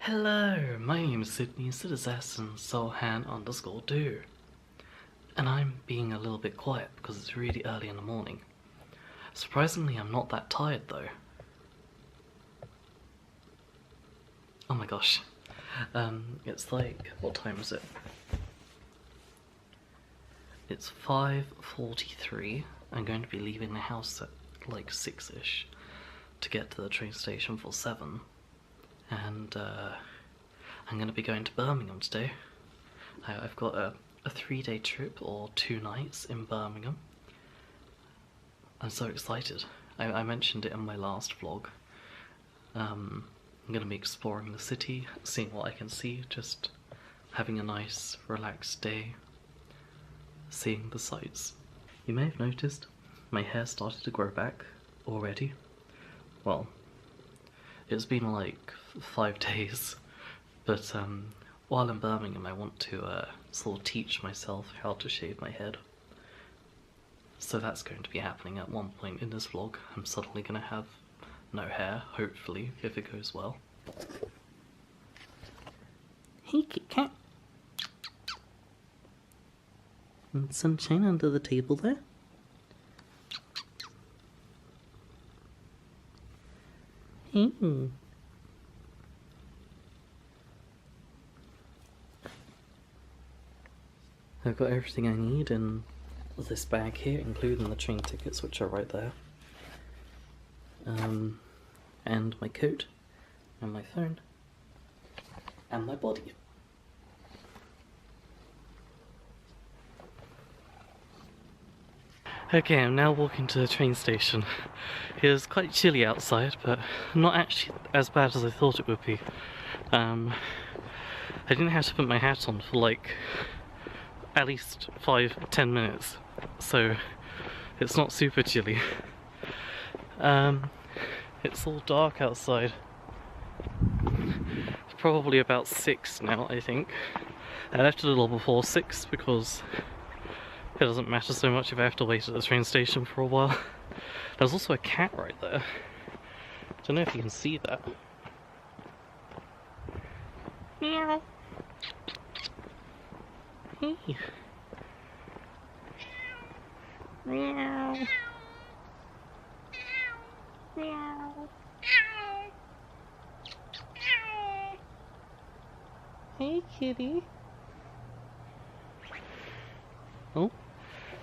Hello, my name is Sydney, Sidders and Solhan_do. And I'm being a little bit quiet because it's really early in the morning. Surprisingly, I'm not that tired though. Oh my gosh. It's like, what time is it? It's 5:43. I'm going to be leaving the house at like 6ish to get to the train station for 7. And I'm going to be going to Birmingham today. I've got a 3-day trip or 2 nights in Birmingham. I'm so excited. I mentioned it in my last vlog. I'm going to be exploring the city, seeing what I can see, just having a nice relaxed day, seeing the sights. You may have noticed my hair started to grow back already. Well, it's been like 5 days, but while in Birmingham I want to sort of teach myself how to shave my head. So that's going to be happening at one point in this vlog. I'm suddenly going to have no hair, hopefully, if it goes well. Hey, Kit Kat. And sunshine under the table there. Hey. I've got everything I need in this bag here, including the train tickets, which are right there. And my coat, and my phone, and my body. Okay, I'm now walking to the train station. It is quite chilly outside, but not actually as bad as I thought it would be. I didn't have to put my hat on for like at least 5-10 minutes, so it's not super chilly. It's all dark outside. It's probably about 6 now, I think. I left a little before 6 because it doesn't matter so much if I have to wait at the train station for a while. There's also a cat right there. Don't know if you can see that. Meow. Hey. Meow. Meow. Hey, kitty. Oh,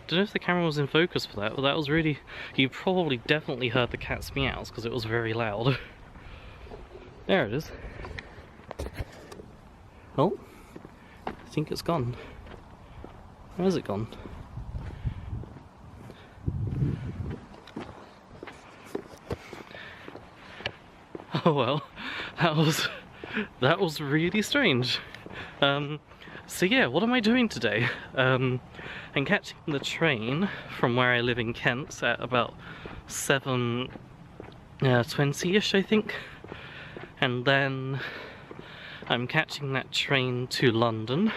don't know if the camera was in focus for that, but that was really... You probably definitely heard the cat's meows because it was very loud. There it is. Oh, I think it's gone. Where is it gone? Oh well, that was really strange. So yeah, what am I doing today? I'm catching the train from where I live in Kent at about 7:20ish, I think. And then I'm catching that train to London,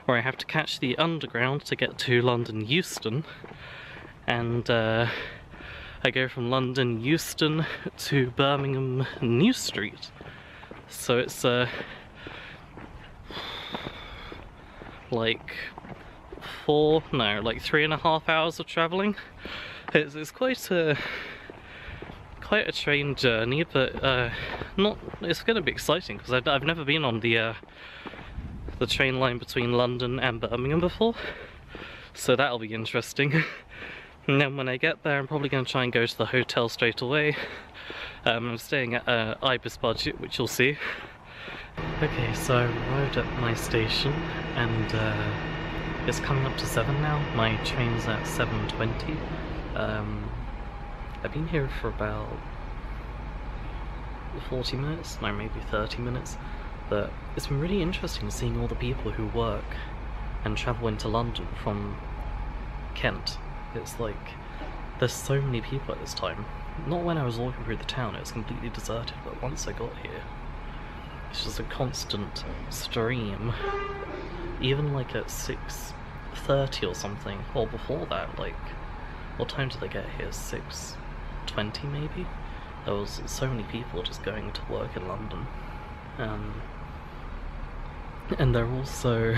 where I have to catch the underground to get to London Euston. And I go from London Euston to Birmingham New Street. So it's like 3.5 hours of travelling. It's quite a train journey, but it's going to be exciting because I've never been on the train line between London and Birmingham before, so that'll be interesting. And then when I get there, I'm probably going to try and go to the hotel straight away. I'm staying at Ibis Budget, which you'll see. Okay, so I arrived at my station, and it's coming up to 7 now. My train's at 7:20. I've been here for about 40 minutes, no, maybe 30 minutes, but it's been really interesting seeing all the people who work and travel into London from Kent. It's like, there's so many people at this time. Not when I was walking through the town, it was completely deserted, but once I got here, it's just a constant stream. Even like at 6:30 or something, or before that, like, what time did I get here? 6:20 maybe? There was so many people just going to work in London. And they're also,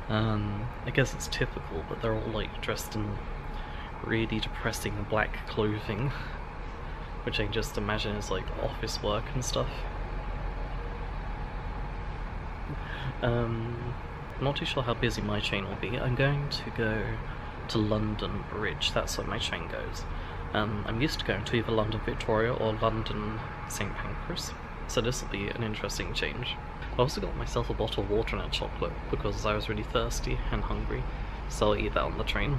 I guess it's typical, but they're all like dressed in really depressing black clothing, which I just imagine is like office work and stuff. Not too sure how busy my train will be. I'm going to go to London Bridge, that's where my train goes. I'm used to going to either London Victoria or London St Pancras, so this will be an interesting change. I also got myself a bottle of water and a chocolate because I was really thirsty and hungry, so I'll eat that on the train.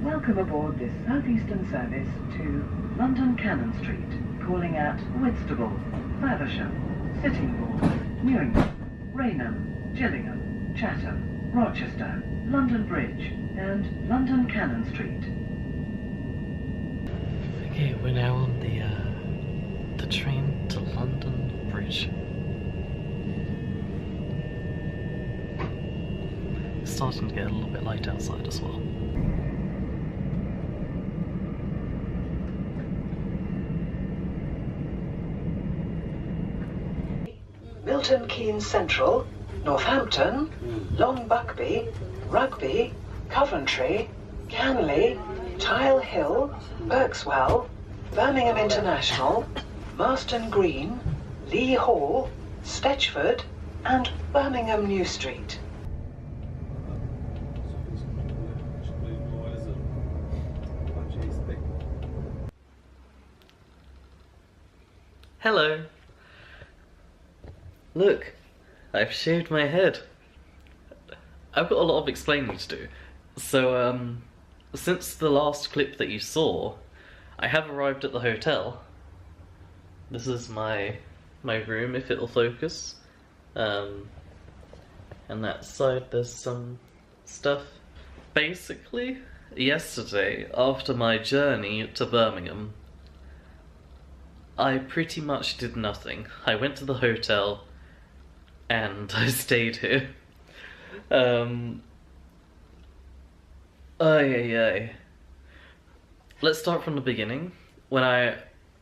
Welcome aboard this southeastern service to London Cannon Street, calling at Whitstable, Faversham, Sittingbourne, Newington, Raynham, Gillingham, Chatham, Rochester, London Bridge, and London Cannon Street. Okay, we're now on the train to London Bridge. It's starting to get a little bit light outside as well. Milton Keynes Central, Northampton, Long Buckby, Rugby, Coventry, Canley, Tile Hill, Berkswell, Birmingham International, Marston Green, Lee Hall, Stechford, and Birmingham New Street. Hello! Look, I've shaved my head. I've got a lot of explaining to do. So, since the last clip that you saw, I have arrived at the hotel. This is my room, if it'll focus. And that side there's some stuff. Basically, yesterday, after my journey to Birmingham, I pretty much did nothing. I went to the hotel, and I stayed here. Let's start from the beginning. When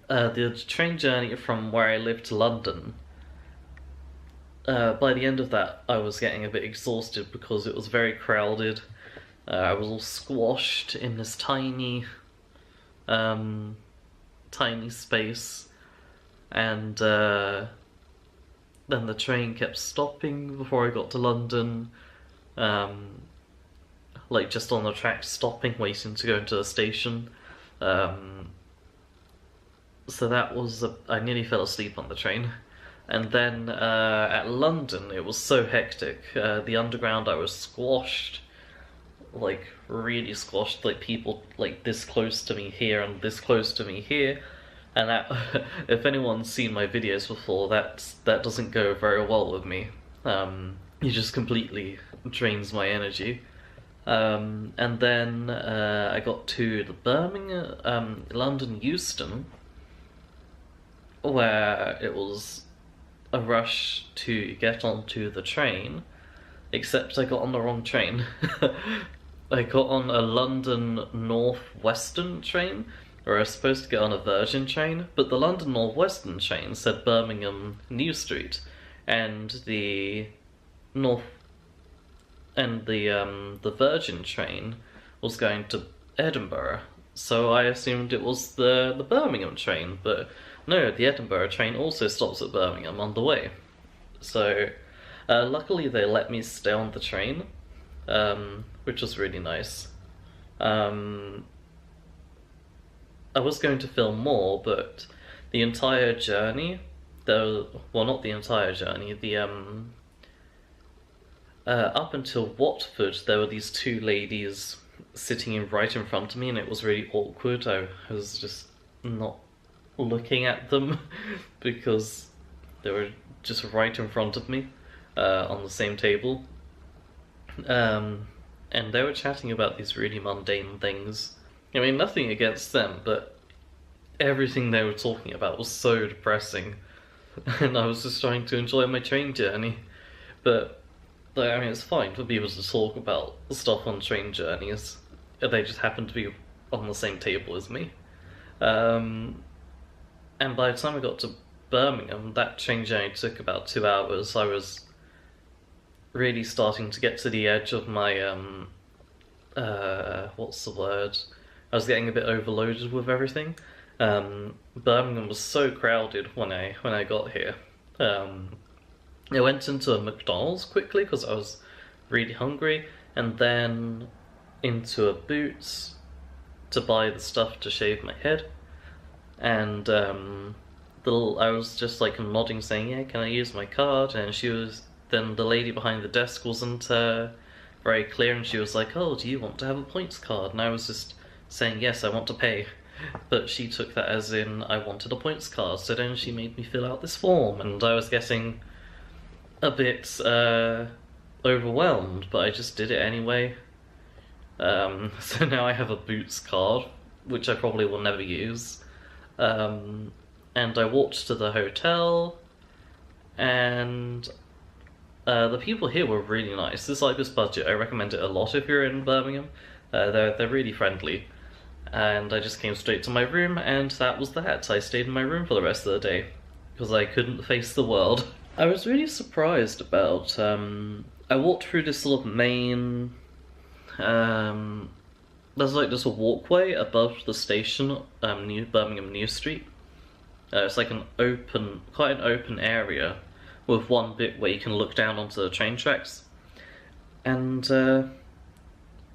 the train journey from where I live to London, by the end of that I was getting a bit exhausted because it was very crowded. I was all squashed in this tiny space, and then the train kept stopping before I got to London, like just on the track, stopping, waiting to go into the station. So that was, I nearly fell asleep on the train. And then at London, it was so hectic. The underground, I was squashed, like really squashed, like people like this close to me here and this close to me here. And that, if anyone's seen my videos before, that doesn't go very well with me. It just completely drains my energy. And then I got to the Birmingham, London Euston, where it was a rush to get onto the train, except I got on the wrong train. I got on a London North Western train, or I was supposed to get on a Virgin train, but the London North Western train said Birmingham New Street, and the Virgin train was going to Edinburgh, so I assumed it was the Birmingham train, but no, the Edinburgh train also stops at Birmingham on the way. So luckily they let me stay on the train, which was really nice. I was going to film more, but the entire journey, well, not the entire journey, up until Watford, there were these two ladies sitting right in front of me, and it was really awkward. I was just not looking at them because they were just right in front of me on the same table. And they were chatting about these really mundane things. I mean, nothing against them, but everything they were talking about was so depressing. And I was just trying to enjoy my train journey. But Though, I mean, it's fine for people to talk about stuff on train journeys. They just happen to be on the same table as me. And by the time I got to Birmingham, that train journey took about 2 hours. I was really starting to get to the edge of my, what's the word? I was getting a bit overloaded with everything. Birmingham was so crowded when I got here. I went into a McDonald's quickly because I was really hungry, and then into a Boots to buy the stuff to shave my head. And I was just like nodding, saying, "Yeah, can I use my card?" And then the lady behind the desk wasn't very clear, and she was like, "Oh, do you want to have a points card?" And I was just saying, "Yes, I want to pay." But she took that as in I wanted a points card, so then she made me fill out this form, and I was getting a bit overwhelmed, but I just did it anyway. So now I have a Boots card, which I probably will never use. And I walked to the hotel, and the people here were really nice. It's like this budget. I recommend it a lot if you're in Birmingham. They're really friendly. And I just came straight to my room, and that was that. I stayed in my room for the rest of the day because I couldn't face the world. I was really surprised about, I walked through this sort of main, there's like this walkway above the station, New Birmingham New Street. It's like quite an open area with one bit where you can look down onto the train tracks. And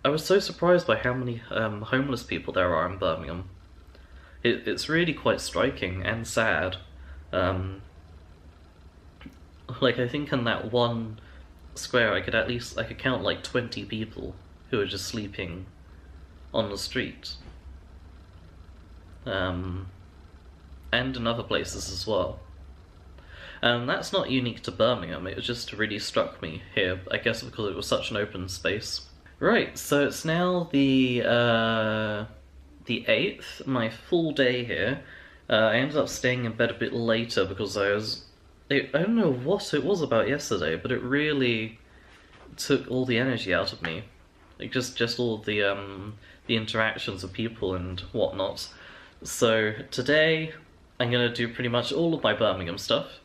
I was so surprised by how many homeless people there are in Birmingham. It's really quite striking and sad. Like, I think in that one square I could count like 20 people who are just sleeping on the street. And in other places as well. And that's not unique to Birmingham, it just really struck me here, I guess because it was such an open space. Right, so it's now the 8th, my full day here. I ended up staying in bed a bit later because I don't know what it was about yesterday, but it really took all the energy out of me. Like just all the interactions with people and whatnot. So today I'm gonna do pretty much all of my Birmingham stuff.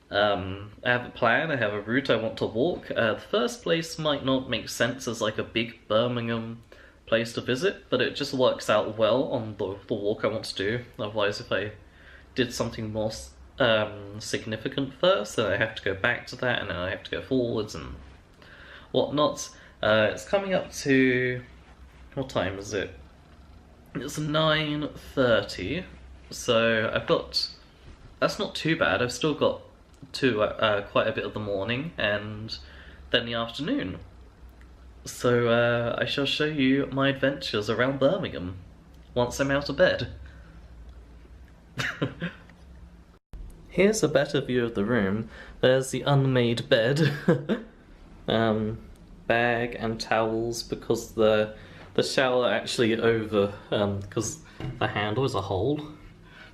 I have a plan, I have a route I want to walk. The first place might not make sense as like a big Birmingham place to visit, but it just works out well on the walk I want to do. Otherwise, if I did something more significant first, then I have to go back to that, and then I have to go forwards and whatnot. It's coming up to... what time is it? It's 9:30, so I've got... that's not too bad. I've still got quite a bit of the morning and then the afternoon. So I shall show you my adventures around Birmingham once I'm out of bed. Here's a better view of the room. There's the unmade bed. Bag and towels because the shower actually over, because the handle is a hole.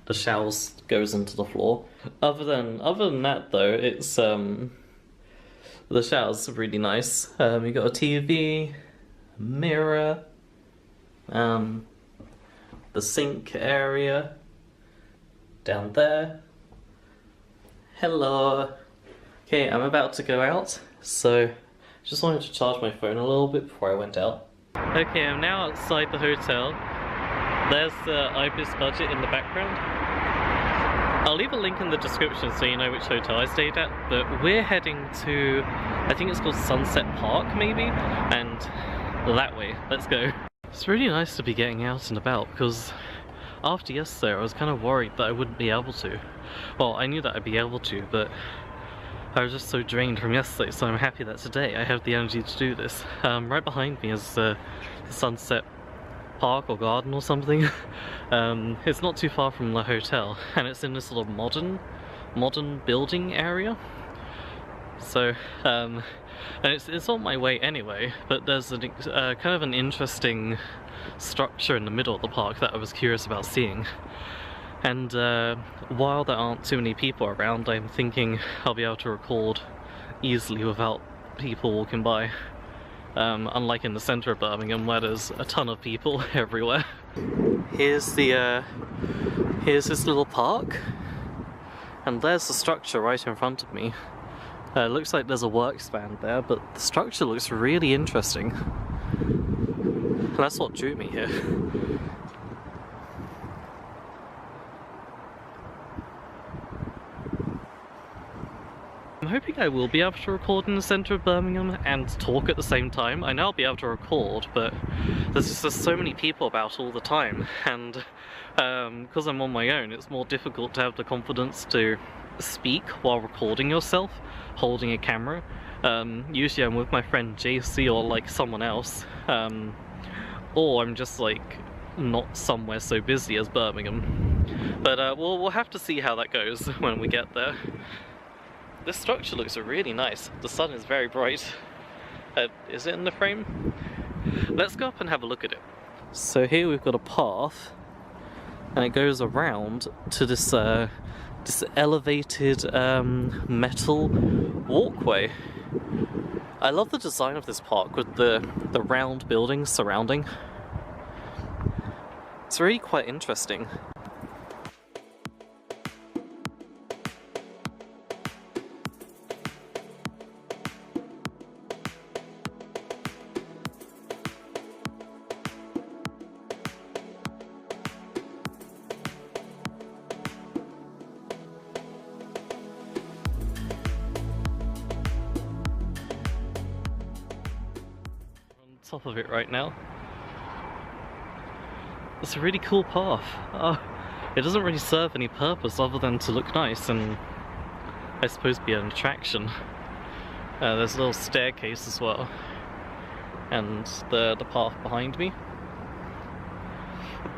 The shower goes into the floor. Other than that though, it's the shower's really nice. You got a TV, a mirror, the sink area down there. Hello. Okay, I'm about to go out, so just wanted to charge my phone a little bit before I went out. Okay, I'm now outside the hotel. There's the Ibis budget in the background. I'll leave a link in the description so you know which hotel I stayed at, but we're heading to, I think it's called Sunset Park maybe, and that way. Let's go. It's really nice to be getting out and about because after yesterday I was kind of worried that I wouldn't be able to. Well, I knew that I'd be able to, but I was just so drained from yesterday, so I'm happy that today I have the energy to do this. Right behind me is the Sunset Park or garden or something. It's not too far from the hotel, and it's in this sort of modern building area. So, and it's on my way anyway, but there's a kind of an interesting structure in the middle of the park that I was curious about seeing. And while there aren't too many people around, I'm thinking I'll be able to record easily without people walking by. Unlike in the centre of Birmingham where there's a ton of people everywhere. Here's this little park, and there's the structure right in front of me. It looks like there's a works band there, but the structure looks really interesting. And that's what drew me here. I'm hoping I will be able to record in the centre of Birmingham and talk at the same time. I know I'll be able to record, but there's just so many people about all the time, and because I'm on my own, it's more difficult to have the confidence to speak while recording yourself, holding a camera. Usually I'm with my friend JC or like someone else, or I'm just like not somewhere so busy as Birmingham. But we'll have to see how that goes when we get there. This structure looks really nice. The sun is very bright. Is it in the frame? Let's go up and have a look at it. So here we've got a path, and it goes around to this this elevated metal walkway. I love the design of this park with the round buildings surrounding. It's really quite interesting. Top of it right now. It's a really cool path. It doesn't really serve any purpose other than to look nice and I suppose be an attraction. There's a little staircase as well, and the path behind me.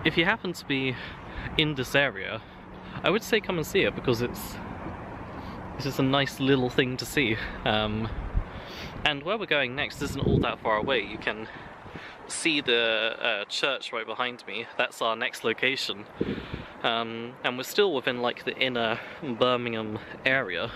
If you happen to be in this area, I would say come and see it, because it's just a nice little thing to see. And where we're going next isn't all that far away. You can see the church right behind me. That's our next location. And we're still within like the inner Birmingham area.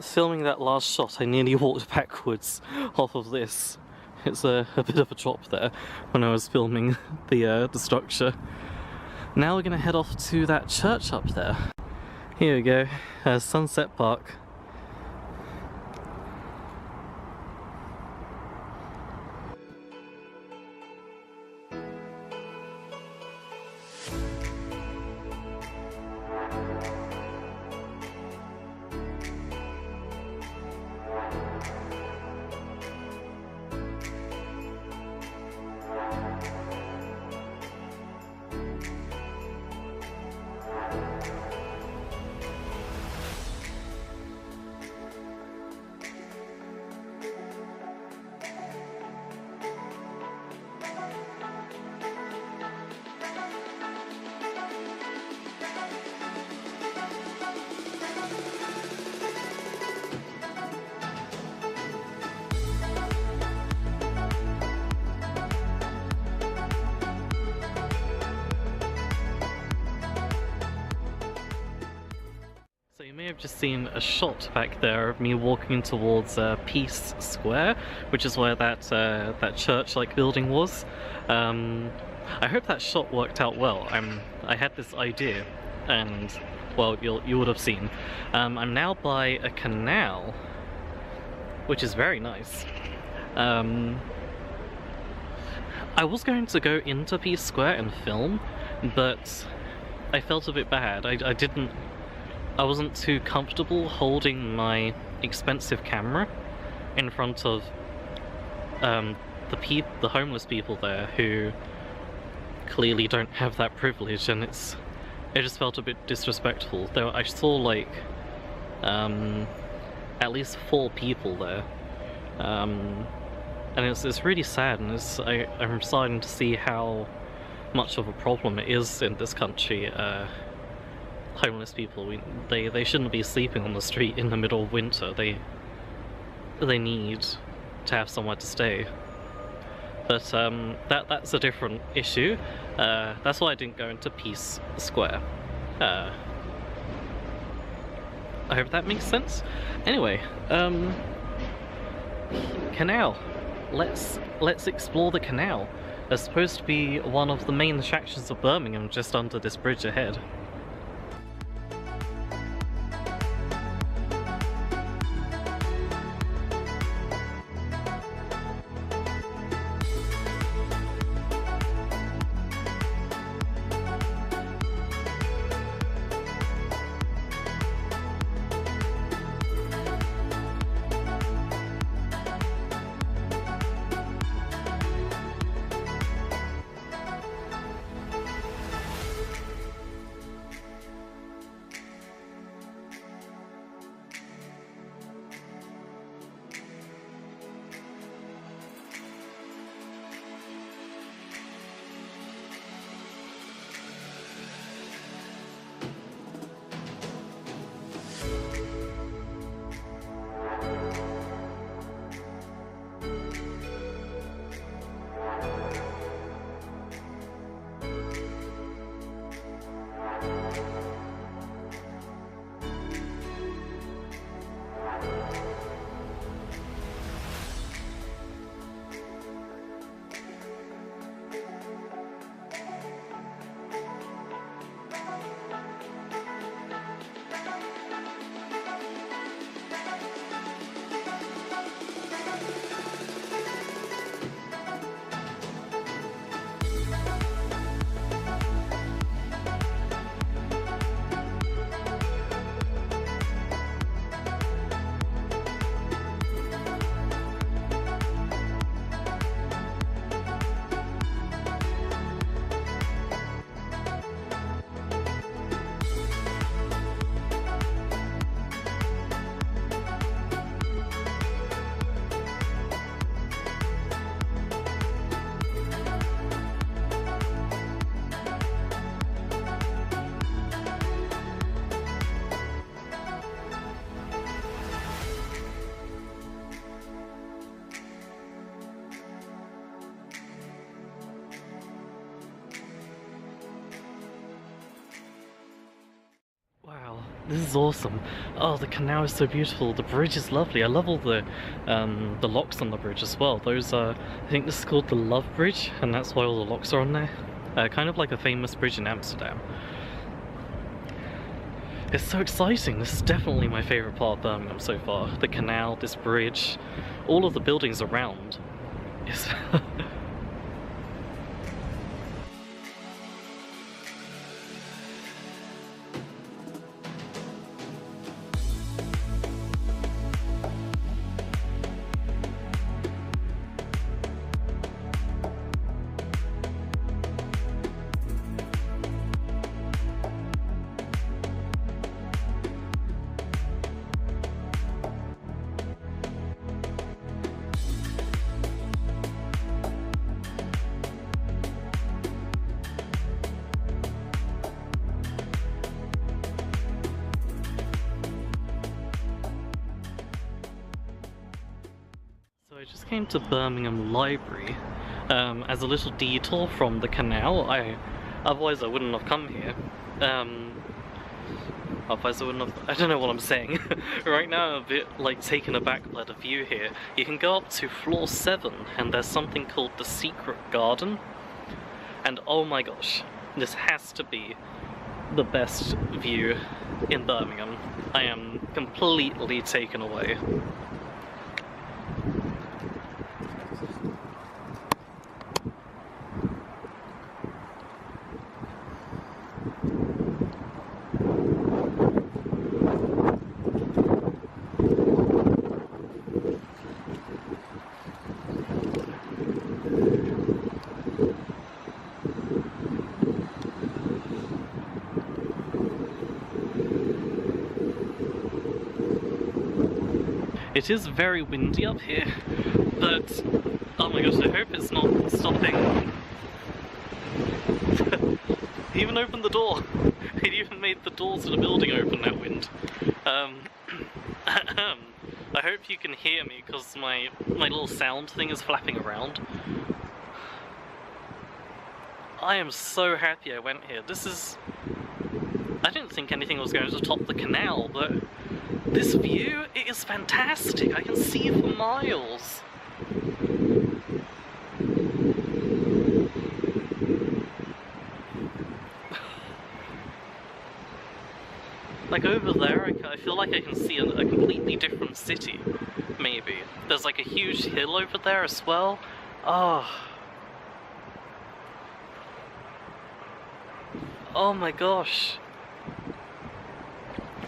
Filming that last shot, I nearly walked backwards off of this. It's a bit of a drop there when I was filming the structure. Now we're going to head off to that church up there. Here we go, Sunset Park. You may have just seen a shot back there of me walking towards Peace Square, which is where that church-like building was. I hope that shot worked out well. I had this idea, and well, you would have seen. I'm now by a canal, which is very nice. I was going to go into Peace Square and film, but I felt a bit bad. I wasn't too comfortable holding my expensive camera in front of the homeless people there who clearly don't have that privilege, and it just felt a bit disrespectful. I saw like at least 4 people there, And it's really sad, and I'm starting to see how much of a problem it is in this country. Homeless people, they shouldn't be sleeping on the street in the middle of winter. They need to have somewhere to stay. But that's a different issue. That's why I didn't go into Peace Square. I hope that makes sense. Anyway, Canal. Let's explore the canal. It's supposed to be one of the main attractions of Birmingham, just under this bridge ahead. Wow, this is awesome. Oh, the canal is so beautiful. The bridge is lovely. I love all the locks on the bridge as well. Those are, I think this is called the Love Bridge, and that's why all the locks are on there. Kind of like a famous bridge in Amsterdam. It's so exciting. This is definitely my favourite part of Birmingham so far. The canal, this bridge, all of the buildings around. It's I just came to Birmingham Library as a little detour from the canal. Otherwise I wouldn't have come here. Otherwise I wouldn't have, I don't know what I'm saying. Right now I'm a bit like taken aback by the view here. You can go up to floor 7 and there's something called the Secret Garden. And oh my gosh, this has to be the best view in Birmingham. I am completely taken away. It is very windy up here. But, oh my gosh, I hope it's not stopping. He even opened the door. He even made the doors to the building open, that wind. I hope you can hear me, because my little sound thing is flapping around. I am so happy I went here. This is... I didn't think anything was going to top the canal, but this view, it is fantastic. I can see for miles. Like over there, I feel like I can see a completely different city, maybe. There's like a huge hill over there as well. Oh. Oh my gosh.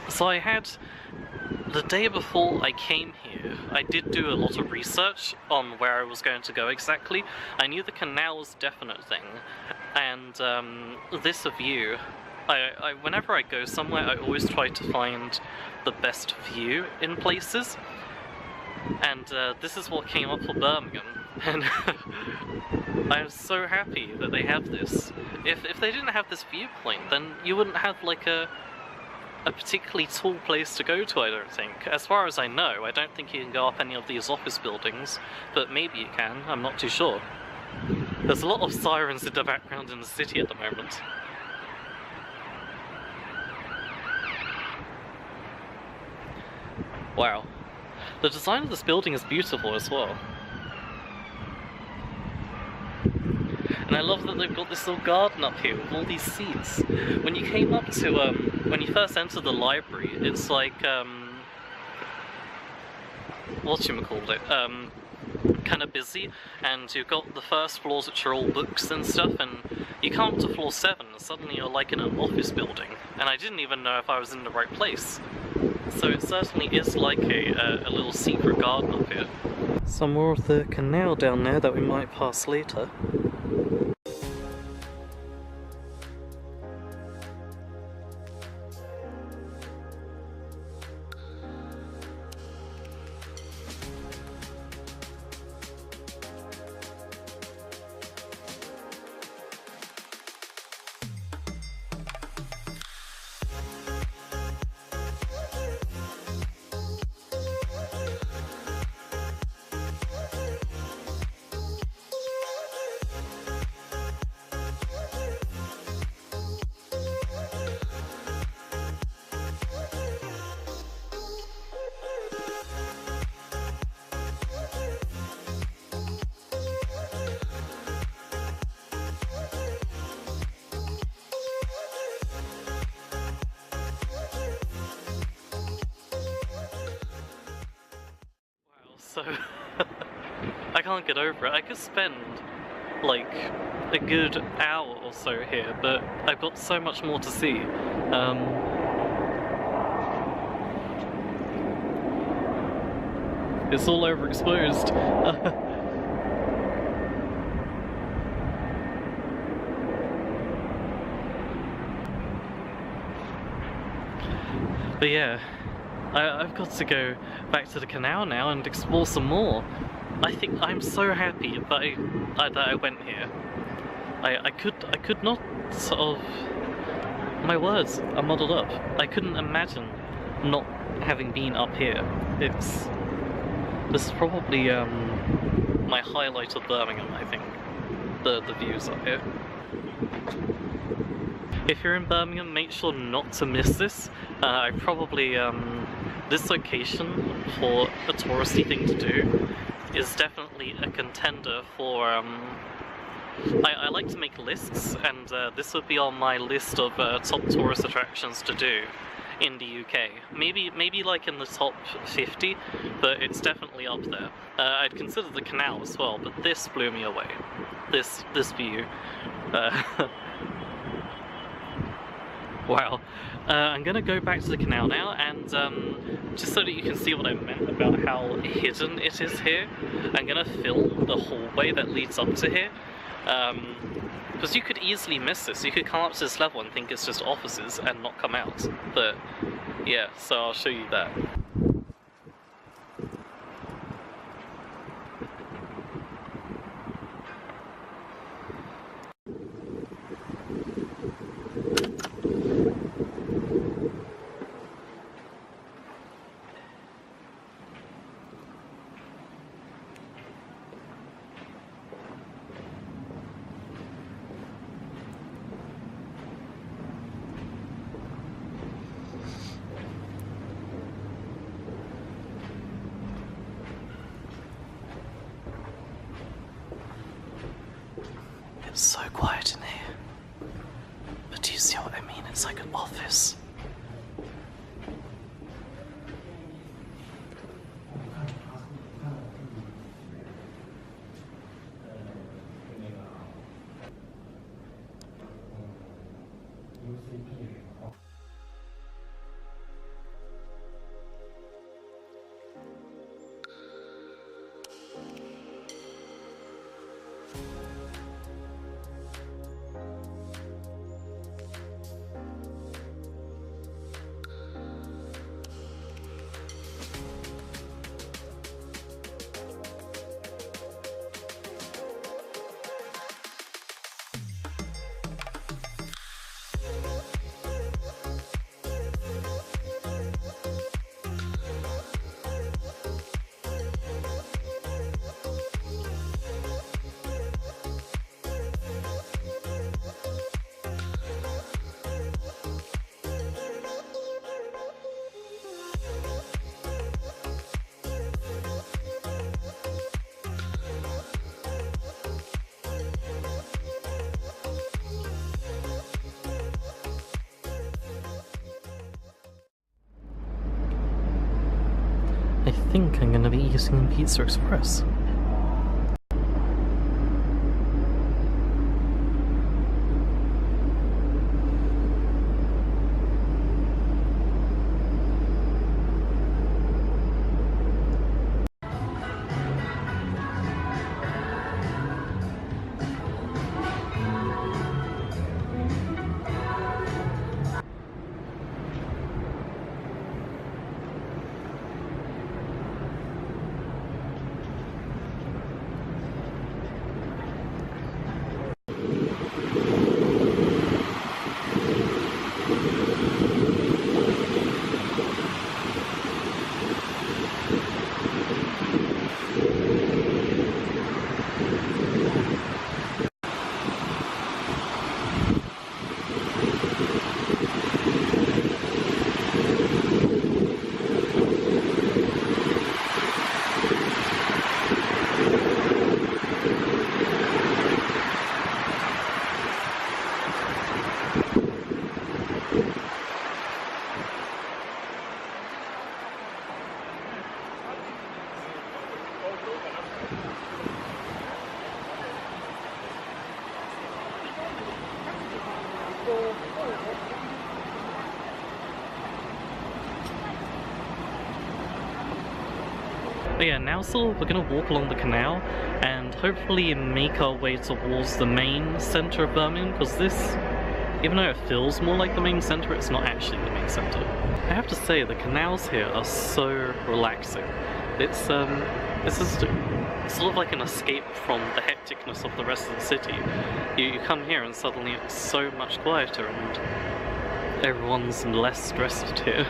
So I had, the day before I came here, I did do a lot of research on where I was going to go exactly. I knew the Canals definite thing, and this view, whenever I go somewhere, I always try to find the best view in places, and this is what came up for Birmingham, and I'm so happy that they have this. If they didn't have this viewpoint, then you wouldn't have like a particularly tall place to go to, I don't think. As far as I know, I don't think you can go up any of these office buildings, but maybe you can, I'm not too sure. There's a lot of sirens in the background in the city at the moment. Wow. The design of this building is beautiful as well. And I love that they've got this little garden up here with all these seats. When you came up to, when you first entered the library, it's like, whatchamacallit, kind of busy, and you've got the first floors which are all books and stuff, and you come up to floor 7 and suddenly you're like in an office building, and I didn't even know if I was in the right place. So it certainly is like a little secret garden up here. Some more of the canal down there that we might pass later. So, I can't get over it. I could spend, like, a good hour or so here, but I've got so much more to see. It's all overexposed. But yeah. I've got to go back to the canal now and explore some more. I think I'm so happy that I went here. I could not sort of... My words are muddled up. I couldn't imagine not having been up here. This is probably my highlight of Birmingham, I think. The views up here. If you're in Birmingham, make sure not to miss this. I probably, this location for a touristy thing to do is definitely a contender for, I like to make lists, and this would be on my list of top tourist attractions to do in the UK. Maybe like in the top 50, but it's definitely up there. I'd consider the canal as well, but this blew me away. This view. Wow. I'm gonna go back to the canal now, and just so that you can see what I meant about how hidden it is here, I'm gonna film the hallway that leads up to here. Because you could easily miss this. You could come up to this level and think it's just offices and not come out. But yeah, so I'll show you that. It's so quiet in here. But do you see what I mean? It's like an office. I think I'm gonna be eating Pizza Express. But yeah, now we're gonna walk along the canal and hopefully make our way towards the main centre of Birmingham, because this, even though it feels more like the main centre, it's not actually the main centre. I have to say, the canals here are so relaxing. It's just sort of like an escape from the hecticness of the rest of the city. You come here and suddenly it's so much quieter and everyone's less stressed here.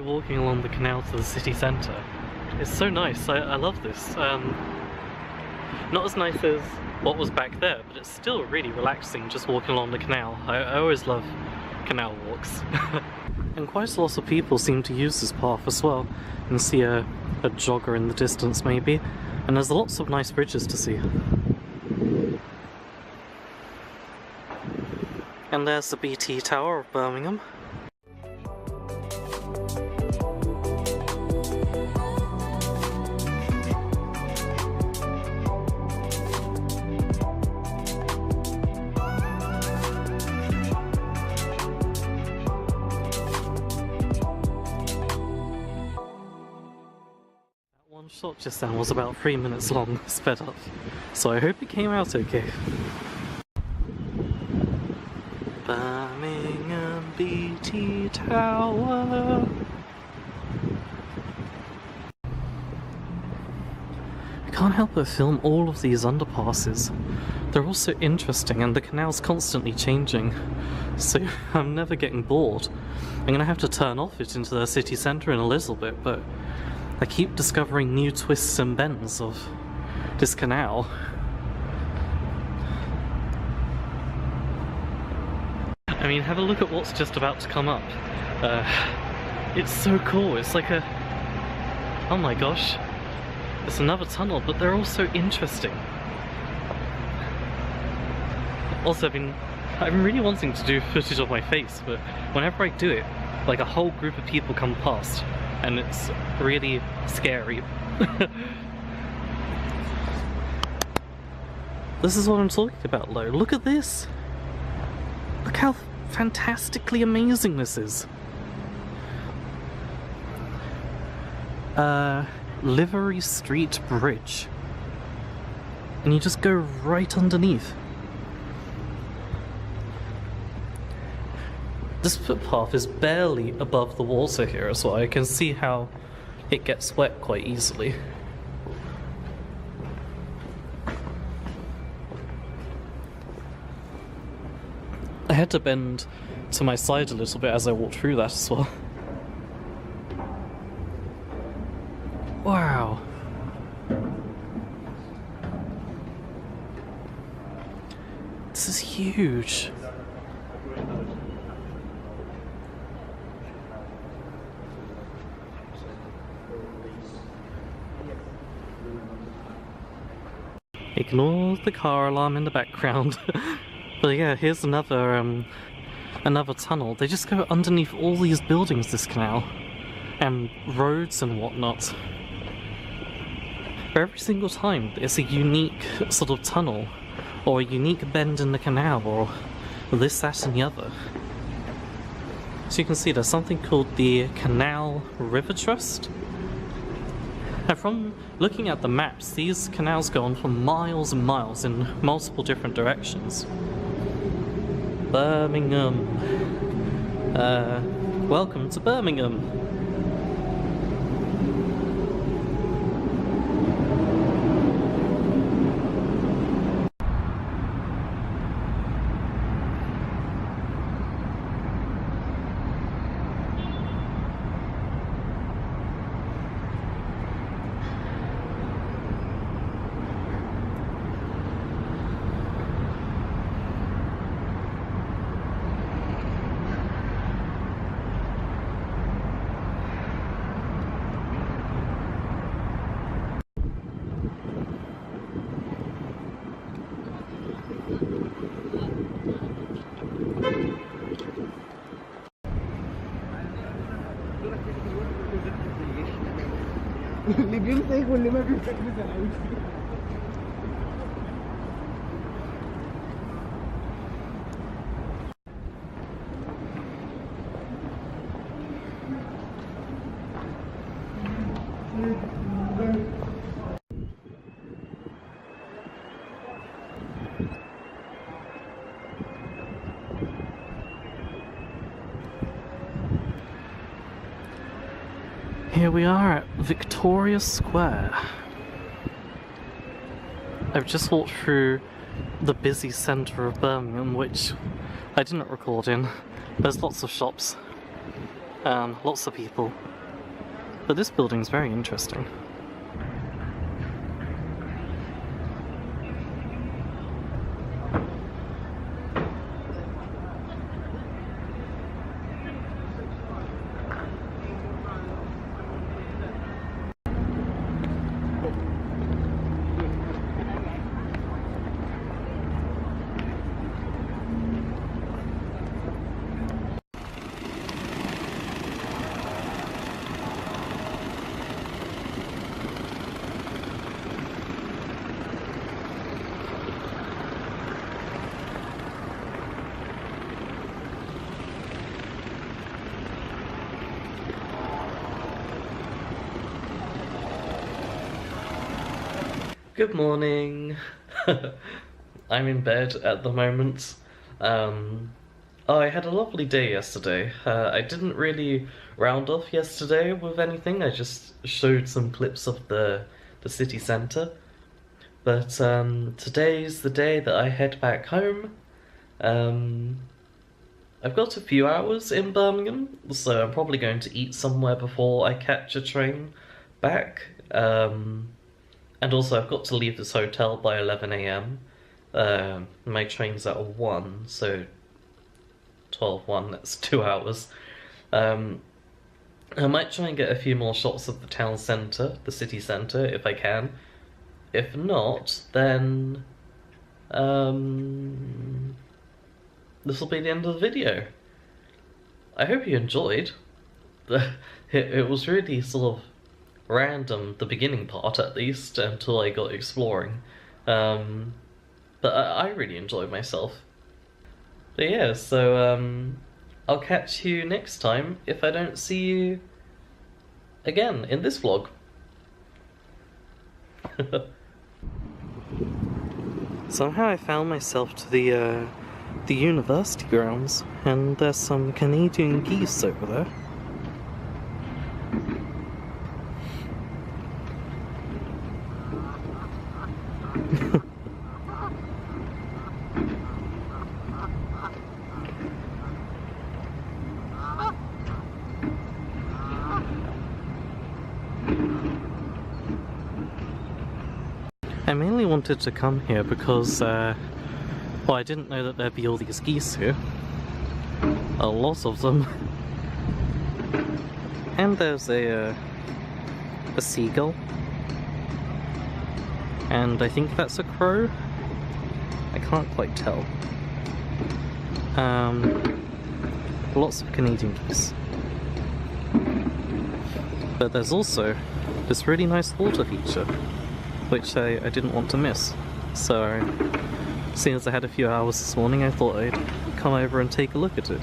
Walking along the canal to the city centre, It's so nice. I love this. Not as nice as what was back there, but it's still really relaxing just walking along the canal. I always love canal walks. And quite a lot of people seem to use this path as well. You can see a jogger in the distance maybe, and there's lots of nice bridges to see. And there's the BT Tower of Birmingham. One shot just then was about 3 minutes long, sped up, so I hope it came out okay. Birmingham BT Tower. I can't help but film all of these underpasses. They're all so interesting and the canal's constantly changing, so I'm never getting bored. I'm gonna have to turn off it into the city centre in a little bit, but I keep discovering new twists and bends of this canal. I mean, have a look at what's just about to come up. It's so cool. It's like a... oh my gosh. It's another tunnel, but they're all so interesting. Also, I'm really wanting to do footage of my face, but whenever I do it, like a whole group of people come past, and it's really scary. This is what I'm talking about, though. Look at this! Look how fantastically amazing this is! Livery Street Bridge. And you just go right underneath. This footpath is barely above the water here as well. I can see how it gets wet quite easily. I had to bend to my side a little bit as I walked through that as well. Wow. This is huge. Ignore the car alarm in the background. But yeah, here's another tunnel. They just go underneath all these buildings, this canal, and roads and whatnot. But every single time, it's a unique sort of tunnel, or a unique bend in the canal, or this, that, and the other. So you can see there's something called the Canal River Trust. And from looking at the maps, these canals go on for miles and miles in multiple different directions. Birmingham. Welcome to Birmingham. Here we are at Victoria Square. I've just walked through the busy centre of Birmingham, which I didn't record in. There's lots of shops, lots of people. But this building's very interesting. Good morning. I'm in bed at the moment. I had a lovely day yesterday. I didn't really round off yesterday with anything. I just showed some clips of the city centre. But today's the day that I head back home. I've got a few hours in Birmingham, so I'm probably going to eat somewhere before I catch a train back. And also, I've got to leave this hotel by 11 AM. My train's at 1, so 12:01, that's 2 hours. I might try and get a few more shots of the town centre, the city centre, if I can. If not, then this will be the end of the video. I hope you enjoyed. It was really sort of random, the beginning part at least, until I got exploring. But I really enjoyed myself. But yeah, so I'll catch you next time if I don't see you again in this vlog. Somehow I found myself to the university grounds, and there's some Canadian geese over there. I mainly wanted to come here because, well, I didn't know that there'd be all these geese here. A lot of them. And there's a seagull. And I think that's a crow. I can't quite tell. Lots of Canadian geese. But there's also this really nice water feature, which I didn't want to miss. So, seeing as I had a few hours this morning, I thought I'd come over and take a look at it.